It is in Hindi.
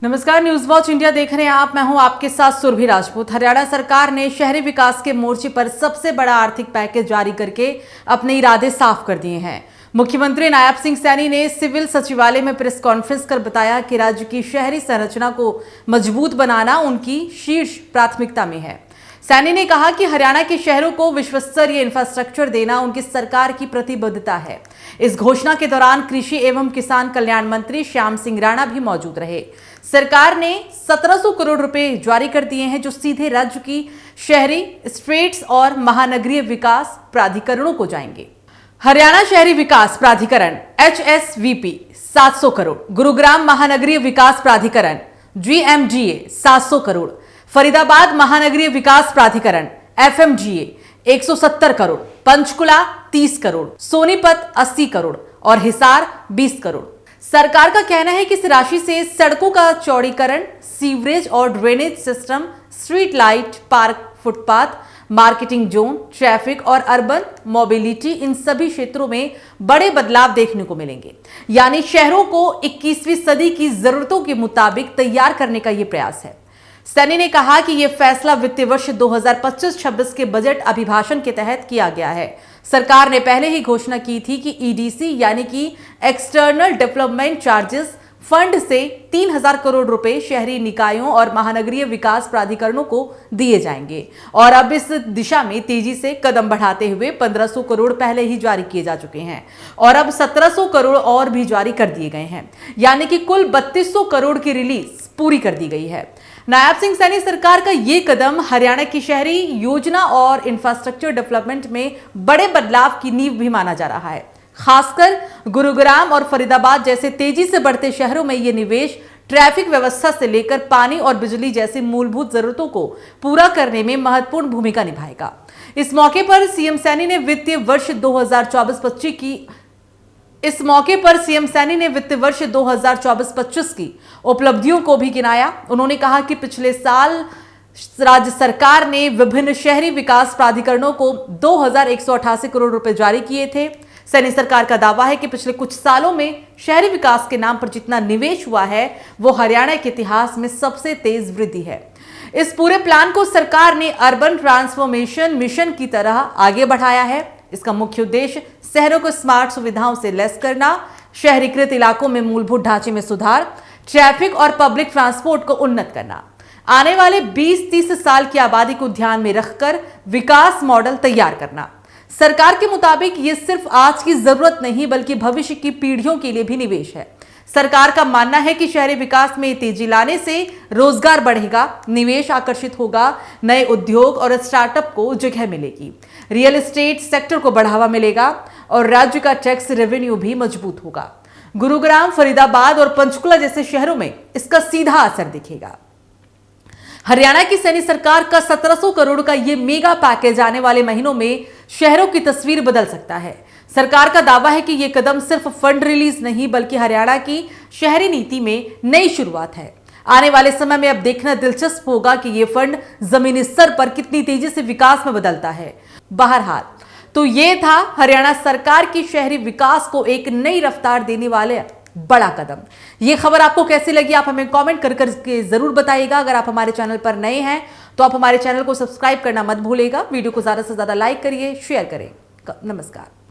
नमस्कार, न्यूज वॉच इंडिया देख रहे हैं आप। मैं हूं आपके साथ सुरभि राजपूत। हरियाणा सरकार ने शहरी विकास के मोर्चे पर सबसे बड़ा आर्थिक पैकेज जारी करके अपने इरादे साफ कर दिए हैं। मुख्यमंत्री नायब सिंह सैनी ने सिविल सचिवालय में प्रेस कॉन्फ्रेंस कर बताया कि राज्य की शहरी संरचना को मजबूत बनाना उनकी शीर्ष प्राथमिकता में है। सैनी ने कहा कि हरियाणा के शहरों को विश्वस्तरीय इंफ्रास्ट्रक्चर देना उनकी सरकार की प्रतिबद्धता है। इस घोषणा के दौरान कृषि एवं किसान कल्याण मंत्री श्याम सिंह राणा भी मौजूद रहे। सरकार ने 1700 करोड़ रुपए जारी कर दिए हैं, जो सीधे राज्य की शहरी, स्टेट्स और महानगरीय विकास प्राधिकरणों को जाएंगे। हरियाणा शहरी विकास प्राधिकरण HSVP 700 करोड़, गुरुग्राम महानगरीय विकास प्राधिकरण GMGA 700 करोड़, फरीदाबाद महानगरीय विकास प्राधिकरण FMGA 170 करोड़, पंचकुला 30 करोड़, सोनीपत 80 करोड़ और हिसार 20 करोड़। सरकार का कहना है कि इस राशि से सड़कों का चौड़ीकरण, सीवरेज और drainage system, street light, park, footpath, marketing zone, traffic और अर्बन मोबिलिटी, इन सभी क्षेत्रों में बड़े बदलाव देखने को मिलेंगे। यानी शहरों को 21वीं सदी की जरूरतों के मुताबिक तैयार करने का यह प्रयास है। सैनी ने कहा कि यह फैसला वित्तीय वर्ष 2025-26 के बजट अभिभाषण के तहत किया गया है। सरकार ने पहले ही घोषणा की थी कि EDC यानी कि एक्सटर्नल डेवलपमेंट चार्जेस फंड से 3000 करोड़ रुपए शहरी निकायों और महानगरीय विकास प्राधिकरणों को दिए जाएंगे और अब इस दिशा में तेजी से कदम बढ़ाते हुए 1500 करोड़ पहले ही जारी किए जा चुके हैं और अब 1700 करोड़ और भी जारी कर दिए गए हैं। यानी कि कुल 3200 करोड़ की रिलीज पूरी कर दी गई है। नायब सिंह सैनी सरकार का यह कदम हरियाणा की शहरी योजना और इंफ्रास्ट्रक्चर डेवलपमेंट में बड़े बदलाव की नींव भी माना जा रहा है। खासकर गुरुग्राम और फरीदाबाद जैसे तेजी से बढ़ते शहरों में यह निवेश ट्रैफिक व्यवस्था से लेकर पानी और बिजली जैसी मूलभूत जरूरतों को पूरा करने में महत्वपूर्ण भूमिका निभाएगा। इस मौके पर सीएम सैनी ने वित्तीय वर्ष 2024-25 की उपलब्धियों को भी गिनाया। उन्होंने कहा कि पिछले साल राज्य सरकार ने विभिन्न शहरी विकास प्राधिकरणों को 2188 करोड़ रुपए जारी किए थे। सैनी सरकार का दावा है कि पिछले कुछ सालों में शहरी विकास के नाम पर जितना निवेश हुआ है वो हरियाणा के इतिहास में सबसे तेज वृद्धि है। इस पूरे प्लान को सरकार ने अर्बन ट्रांसफॉर्मेशन मिशन की तरह आगे बढ़ाया है। इसका मुख्य उद्देश्य शहरों को स्मार्ट सुविधाओं से लैस करना, शहरीकृत इलाकों में मूलभूत ढांचे में सुधार, ट्रैफिक और पब्लिक ट्रांसपोर्ट को उन्नत करना, आने वाले 20-30 साल की आबादी को ध्यान में रखकर विकास मॉडल तैयार करना। सरकार के मुताबिक ये सिर्फ आज की जरूरत नहीं बल्कि भविष्य की पीढ़ियों के लिए भी निवेश है। सरकार का मानना है कि शहरी विकास में तेजी लाने से रोजगार बढ़ेगा, निवेश आकर्षित होगा, नए उद्योग और स्टार्टअप को जगह मिलेगी, रियल एस्टेट सेक्टर को बढ़ावा मिलेगा और राज्य का टैक्स रेवेन्यू भी मजबूत होगा। गुरुग्राम, फरीदाबाद और पंचकुला जैसे शहरों में इसका सीधा असर दिखेगा। हरियाणा की सैनी सरकार का 1700 करोड़ का यह मेगा पैकेज आने वाले महीनों में शहरों की तस्वीर बदल सकता है। सरकार का दावा है कि यह कदम सिर्फ फंड रिलीज नहीं बल्कि हरियाणा की शहरी नीति में नई शुरुआत है। आने वाले समय में अब देखना दिलचस्प होगा कि यह फंड जमीनी स्तर पर कितनी तेजी से विकास में बदलता है। बहरहाल तो यह था हरियाणा सरकार की शहरी विकास को एक नई रफ्तार देने वाले बड़ा कदम। यह खबर आपको कैसी लगी आप हमें कमेंट करके जरूर बताइएगा। अगर आप हमारे चैनल पर नए हैं तो आप हमारे चैनल को सब्सक्राइब करना मत भूलिएगा। वीडियो को ज्यादा से ज्यादा लाइक करिए, शेयर करें। नमस्कार।